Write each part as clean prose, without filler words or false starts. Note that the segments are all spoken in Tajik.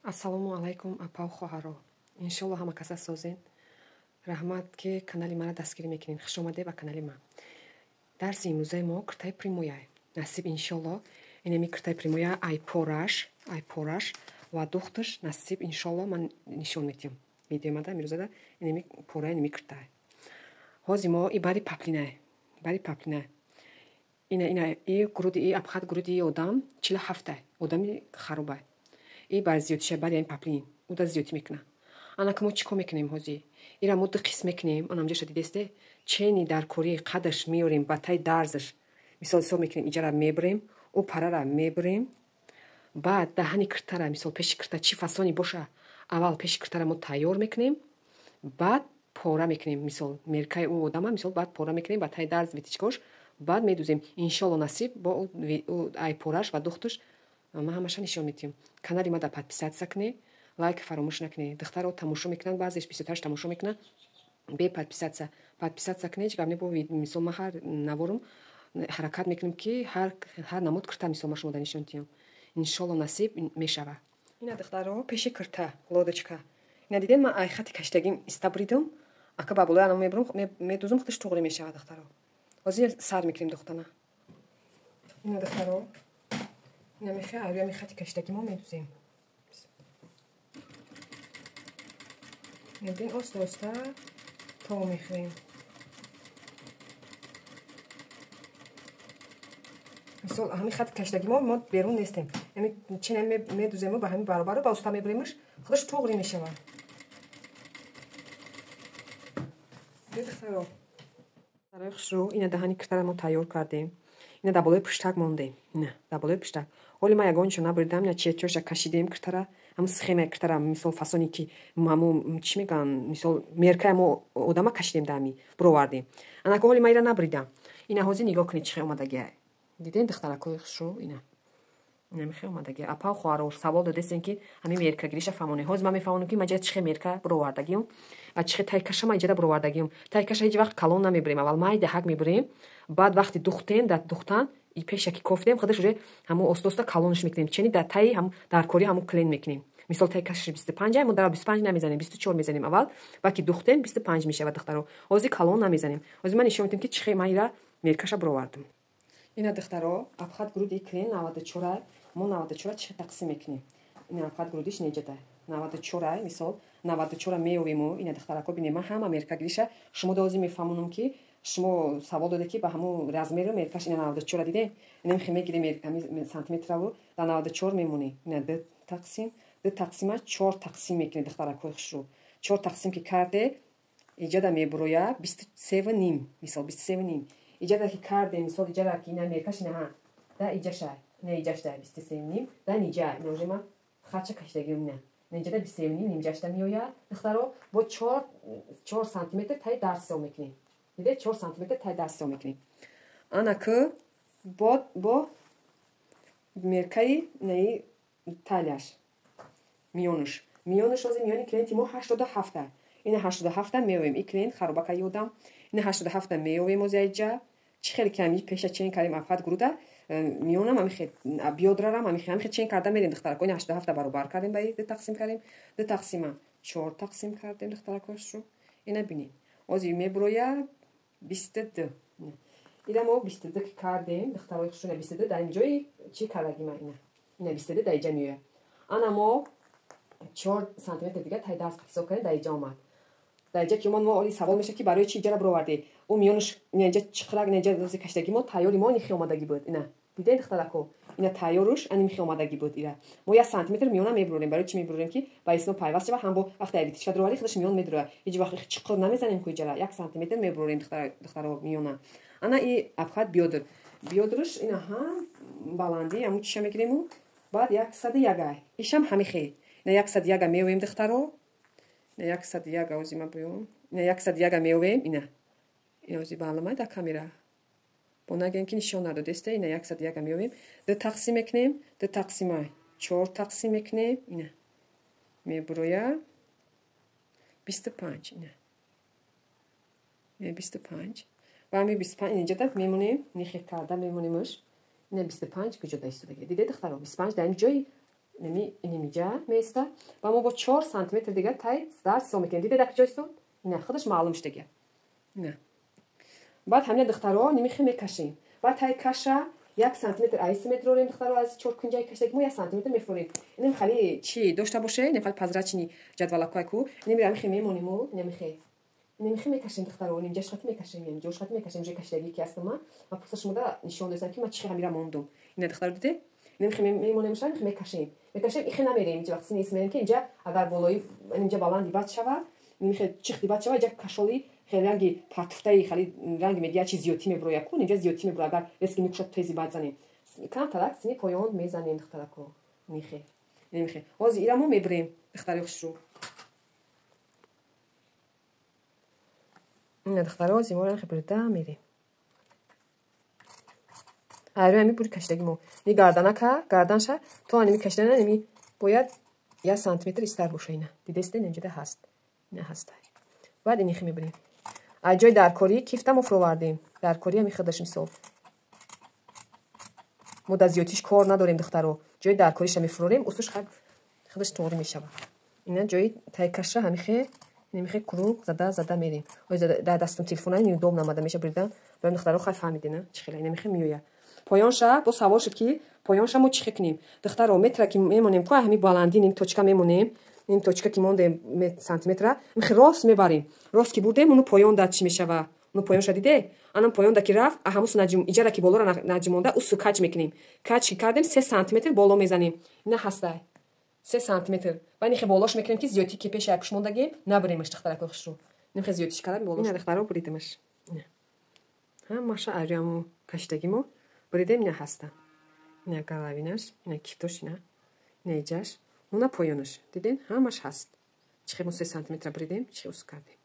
ассалому алайкум апау хоҳаро. Иншолло ҳама каса созен. Раҳмат ки канали мара дастгирӣ мекунед. Хушомадед ба канали ман. Дарси имрӯзаи мо киртаи примоя. Насиб иншолло инами киртаи примоя айпораш ва духташ насиб иншолло ман нишон метиҳам. Видеомада имрӯзада инами пора инами киртаи. Ҳози мо и бари паплина. Ина и гуруди и абхат гуруди одам 47 одами харубай. И бар зиёдиша бар яин паплин уда зиёдӣ мекуна. Ана ки мо чӣ кор мекунем ҳозир? Ира мо ду қисм мекунем. Анамҷаша дидесте? Чени дар кории қадаш меорем ба тай дарзаш. Мисол ҳисоб мекунем иҷара мебирем, ӯ парара мебирем. Баъд даҳани киртара мисол пеши кирта чӣ фасони боша? Аввал пеши киртара мо тайёр мекунем. Баъд пора мекунем. Мисол меркаи ӯ одама мисол баъд пора мекунем ба тай дарз витичкош. Баъд медузем. Иншолло насиб бо айпораш ва духтуш ман ҳамаша нишон метиҳам. Канали мада подписатсия кунед, лайк фаромӯш накунед. Духтаро тамошо мекунанд, баъзеш 28 тамошо мекунанд. Бе подписатсия кунед. Гапне бо мисол ман ҳар наворум ҳаракат мекунем ки ҳар намуд кирта мисол ман шумода нишон тиҳам. Иншолло насиб мешава. Ина духтаро пеши кирта лодочка. Ина дидем ман айхати каштагим истабридум. Ака ба болои анам мебурум медузум худаш туғри мешава духтаро. ҳозир сар мекунем духтана. Ина духтаро ина мехати каштаги мо медузем. медем оста то мехӯем. мисол ҳами хати каштаги мо берун нестем. Ами чина медузем ба ҳами баробаро ба уста мебуремш худаш туғри мешава. духтаро барои хушрӯ ина даҳани киртара мо тайёр кардем. Ина дар болои пуштак мондем. Ина дар болои пуштак. Ҳоли ман ягончо набридам, ина чиёша кашидем киртара. Ҳамн схема киртара мисол фасоне ки мамо чӣ мегӯян мисол меркаи мо одама кашидем дами буровардем. Ана ки ҳоли ман ира набридам. Ина ҳозир нигоҳ кунед чихе омадагия. Дидем духтаракои хушрӯ ина. Ина мехе омадагия. Апа хоҳаро савол додестен ки ҳами мерка гириша фаҳмоне. Ҳозир ман мефаҳмонам ки маҷа чихе мерка буровардагиум. Ва чихе тайкаша ман иҷада буровардагиум. Тайкаша ҳеҷ вақт калон намебирем. Аввал май даҳак мебирем. Баъд вақти духтем дар духтан и пеша ки кофидем худаш уже ҳамо оста калонш мекунем. Чени дар таи ҳам дар кори ҳамо клен мекунем. Мисол тайкаши 25 мо дар 25 намезанем, 24 мезанем аввал. Вақти духтем 25 мешава духтаро. ҳозир калон намезанем. ҳозир ман нишон медиҳам ки чихе ман ира меркаша буровардам. ина духтаро абхат гуруди клен 94 мо 94 чихе тақсим мекунем. ина абхат гурудиш неҷада 94 мисол 94 меовем. ина духтарако бинем ман ҳама мерка гириша шумо ҳозир мефаҳмонам ки шумо савол доде ки ба ҳамо размеру меркаш ина 94 диде ина хи мегирем сантиметраво дар 94 мемоне. ина 2 тақсима 4 тақсим мекунед духтаракои хушрӯ. 4 тақсим ки карде иҷада мебуроя 23 ним мисол 23 ним. иҷада ки карде мисол иҷада ки ина меркаш ина ҳа да иҷаша ина иҷашда 23 ним да ниҷа ина уже ман хача каштагиум ина иҷада 23 ним нимҷашда меояд духтаро бо 4 сантиметр тай дарсо мекунем. диде 4 сантиметр тай дарсо мекунем. ана ки бо меркаи наи талияш миёнуш ҳозир миёни клиенти мо 87. ина 87 меовем. и клиент харобака ёдам. ина 87 меовем озия иҷа чӣ хеле ками пеша чен кардем афат гуруда миёнам амихе биёдрарам амихе чен карда мерем духтарако. ина 87 баробар кардем ба ду тақсим кардем. 2 тақсима 4 тақсим кардем духтаракошро. ина бинем озир мебуроя 22. ина мо 22 ки кардем духтарои хушрӯ. ина 22 дар инҷои чӣ кардагим ина 22 дар иҷа меояд. ана мо 4 сантиметр дига тай дарс ҳисоб кардем дар иҷа омад. дар иҷа ки омад мо оли савол меша ки барои чӣ иҷара буроварде. ӯ миёнуш ина иҷа чиқрак ина иҷа рози каштаги мо тайёри мо нихи омадагӣ буд. ина дидед духтарако ина тайёруш ани михи омадагӣ буд. ира мо 1 сантиметр миёна мебурорем. барои чӣ мебурорем ки ба исно пайваст шава ҳам бо вақте витишка дуроварӣ худаш миён медурояд. ҳеҷ вақт чиқр намезанем ку иҷара 1 сантиметр мебурорем духтаро миёна. ана и абхат биёдруш ина ҳам баланди ҳамун чиша мегирем. баъд 101 ишам ҳамихе ина 101 меовем духтаро. ина 101 озир ма боём. ина 101 меовем. ина озир баламай да камера бо наген ки нишон надодесте. ина 101 меовем. 2 тақсим мекунем. 2 тақсима 4 тақсим мекунем. ина мебуроя 25. ина 25 ва ами 25 инҷада мемонем нихе карда мемонемш. ина 25 куҷода истодаги диде духтаро 25 дар ин ҷои اینجا میسته و ما با 4 سانتی متر دیگه تای درس میکنیم. دیده که جایستون نه خودش معلوم شده دیگه. نه بعد همین دخترها نمیخوام میکشیم. بعد تای کشه 1 سانتی متر ایس متر رو دخترها از 4 کنجای کشیدیم 1 سانتی متر میفریم. اینم خالی چی داشته باشه نفعل پذرچنی جدولک کو نمیرم میمونیم نمیخوام میکشیم دخترها اینجا شات میکشیم اینجا شات میکشیم اینجا کشیدگی کی هستم من پسش مودا نشون دادم که من چی میرم موندم. این دختر دیده نمیخوام میمونیم میکشیم این نمیریم اینجا وقتی نیست میریم که اینجا اگر بالایی اینجا بالان دیبات شوه نمیخوام چخ دیبات شوه اینجا کشولی خیلی رنگی پارتفتایی خیلی رنگ میدیا چیز زیادی میبرویا کن اینجا زیادی میبرو اگر ریسکی میکشد تیزی بزنیم کم طلاق سینی پایان میزنیم دخترها کو نمیخوام از ایرامو میبریم دخترها خوشو این دخترها از ایمون خیلی برده میریم هر بوری کشیدگی مو نی گردنشه تو انمی کشیدن نمی باید 1 سانتی متر استر باشه اینا دیده است اینجا هست نه هست بعد اینی خمی بریم اجای درکاری کیفتم افروردیم درکاری هم خودش میسو مدازیاتیش کار نداریم دخترو جای درکاریش میفروریم اوسش خودش طوری میشه اینا جای تایکشه همیشه نمیخه کروک زده میریم در دستم تلفن اینو دوم نماده میشه بردم برام دخترو خیلی فهمیدین چه خیلی نمیخه میویا پایانشا با سوال شد که پایانشا ما چی کنیم دخترو متر که میمونیم که همین بالندی نیم توچکا میمونیم نیم توچکا که مونده سانتی متر میخه راست میبریم راست که بردیم اونو پایان داد چی میشه و اونو پایان شدیده انم پایان دکی رفت هموس نجم ایجاره که بالا را نجمونده اوسو کج میکنیم کج کردیم 3 سانتی متر بالا میزنیم نه هسته 3 سانتی متر و نخه بالاش میکنیم که زیادی که پیش یکش موندگی نبریمش دخترک خوش رو نخه زیادیش کردیم بالاش نه دخترو بریدمش نه هم ماشه اریامو کشتگیمو بریدم نه هسته نه گلاوینش نه کیفتوش نه ایجاش اونا پایانش دیدین همش هست چه 3 سانتی متر بریدیم چه اوس کردیم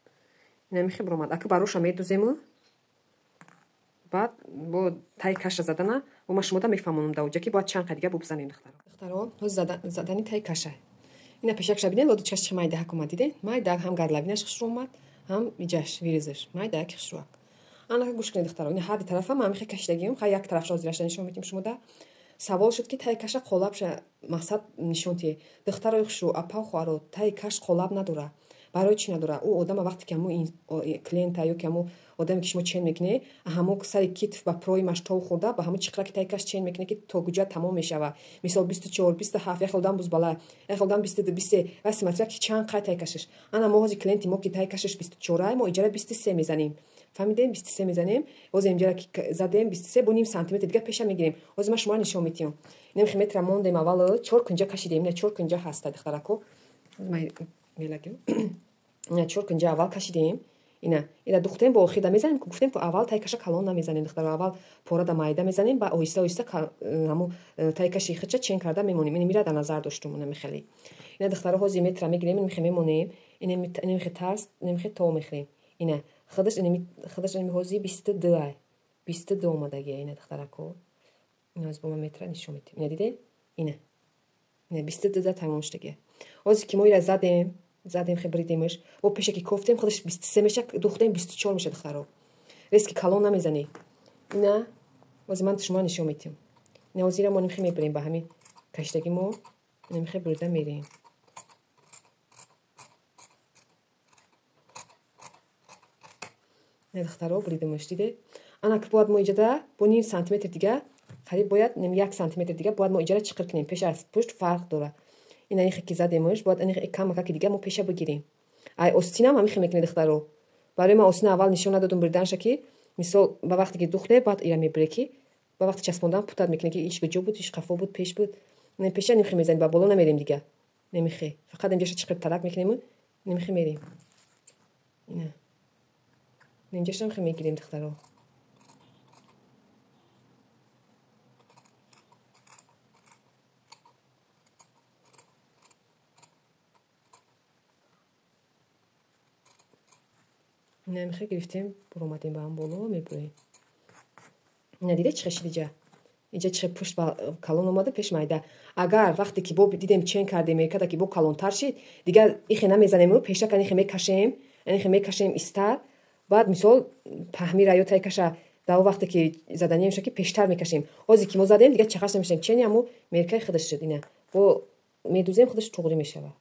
نمیخه برومد اگه باروشا میدوزیم بعد با تای کش زدن و ما شما میفهمونم دوجا که باید چند قدیگه بزنین دخترها زدن تای کشه اینا پیشک شبیه لودو چش مایده حکومت دیدین مایده هم گرلاوینش خش اومد هم ایجاش ویریزش مایده که خش انا گوش کنید دخترها این هر طرفه ما میخه کشیدگیم خا یک طرفش از زیرش نشون میدیم شما سوال شد که تای کش قلاب شه مقصد نشونتی دخترها خشو اپا خوارو تای کش قلاب نداره برای چی نداره او آدم وقتی که مو این کلینت یا که مو آدمی که شما چین میکنه همو سر کیت و پروی مشتو خورده با همو چقدر که تایکش چین میکنه که تو گوجا تمام میشه و مثال 24 27 یک آدم بوز بالا یک آدم 22 23 واسه مثلا که چند قطع تایکشش انا مو هزی کلینت مو که تایکشش 24 ما اجاره 23 میزنیم فهمیدین 23 میزنیم از اینجا که زدیم 23 بونیم سانتی متر دیگه پیش میگیریم از ما شما نشون میتیم نمیخوام متر موندیم اول 4 کنجا کشیدیم نه 4 کنجا هست دخترکو میلاگیم نه 4 کنجا اول کشیدیم اینا دخترم با خیدا میزنیم که گفتیم که اول تایکش کلون نمیزنیم دختر اول پورا د مایده میزنیم با اویسته همو تایکشی خچه چین کرده میمونیم این میره در نظر داشتمونه میخلی اینا دخترها هزی متر میگیریم میمونیم این نمیخه ترس نمیخه تو میخریم اینا خودش این هزی 22 اومدگی اینا دخترکو اینا از با متر نشون میدیم اینا دیدین اینا 22 تمام شدگی از کی ما زدیم خبریدیمش و پیش که کوفتیم خودش 23 میشه دخترم 24 میشه دخترو ریسک کلون نمیزنی نه واسه من شما نشون میدم نه وزیرا ما نمیخویم بریم با همین کشتگیمو نمیخوام برده میریم نه دخترو بریدمش دیده انا که باید ما ایجاده با 9 سانتی متر دیگه قریب باید 1 سانتی متر دیگه باید ما ایجاده چیکار کنیم پیش از پشت فرق داره این اینخه که زدیمش باید اینخه کم که دیگه ما پیشه بگیریم ای استینم همیشه میکنه دخترو برای ما استین اول نشون ندادم بردنش که مثلا با وقتی که دخته بعد ایرا میبرکی با وقتی چسبوندن پوتاد میکنه که ایش گجو بود ایش قفا بود پیش بود نه پیشه نمیخه میزنیم با بالا نمیریم دیگه نمیخه فقط اینجاش چقدر طلب میکنیم نمیخه میریم نه اینجاش نمیخه میگیریم دخترو نمیخه گرفتیم برو اومدیم با هم بالا میبریم ندیده چه خشیده اینجا چه پشت با کلون اومده پیش مایده اگر وقتی که بو دیدیم چین کردیم میکرد که بو کلون تر شد دیگه ایخ نمیزنیم پیش کنی خمی میکشیم استر بعد مثال فهمی رایو تای کشه داو وقتی که زدنی میشه که پیشتر میکشیم اوزی که ما زدیم دیگه چخش نمیشیم چنی همو میرکای خودش شد اینه بو медузаем худаш туғри мешава.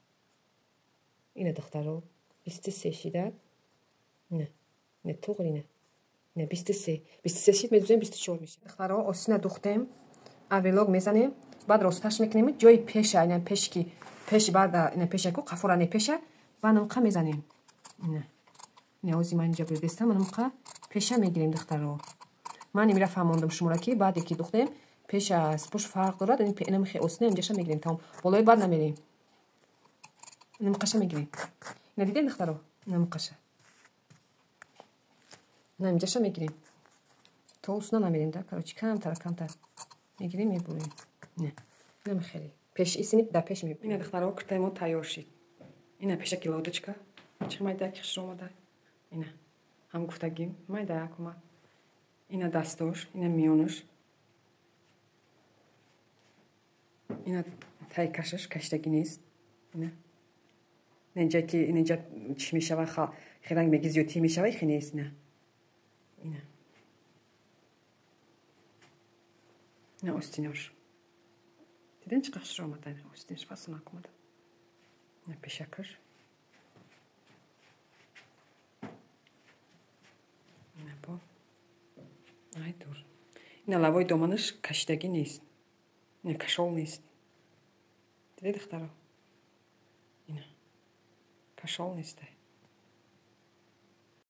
Ина духтаро 23 шида. Не туғри не. Не 23. 23 шид медузаем 24 меша. Духтаро осина духтем. Авелог мезанем. Баъд росташ мекунем. Ҷои пеша, ина пешки пеш баъда ина пеша ку қафура не пеша. Ва намқа мезанем. Не ози ман инҷа бидестам намқа пеша мегирем духтаро. Ман имира фаҳмондам шуморо ки баъде ки духтем пеша аз пуш фарқ дорад. Инам хе осина инҷаша мегирем тамом. Болои баъд намерем. Намқаша мегирем. Ина дидем духтаро? Намқаша. Ина инҷаша мегирем. То осина намерем да. Короче камтар мегирем мебурем. Не. Инам хеле. Пеш исини дар пеш мебурем. Ина духтаро куртаи мо тайёр шид. Ина пешаки лодочка. Чӣ майдаки хуш омада. Ина ҳам гуфтагим майдак омад. Ина дастош, ина миёнаш. Ина тай кашаш каштагӣ нест. Ина инҷа ки инҷа чӣ мешава хиранг меги зиёдтӣ мешава ихе нест. Ина ина остинош. Дидем чӣ қашаш омада. Остинош фасонак омада. Ина пешакаш. Ина бо ай дур. Ина лавои доманаш кашидагӣ нест. Ина кашол нест. Диде духтаро? Ина кашол нест.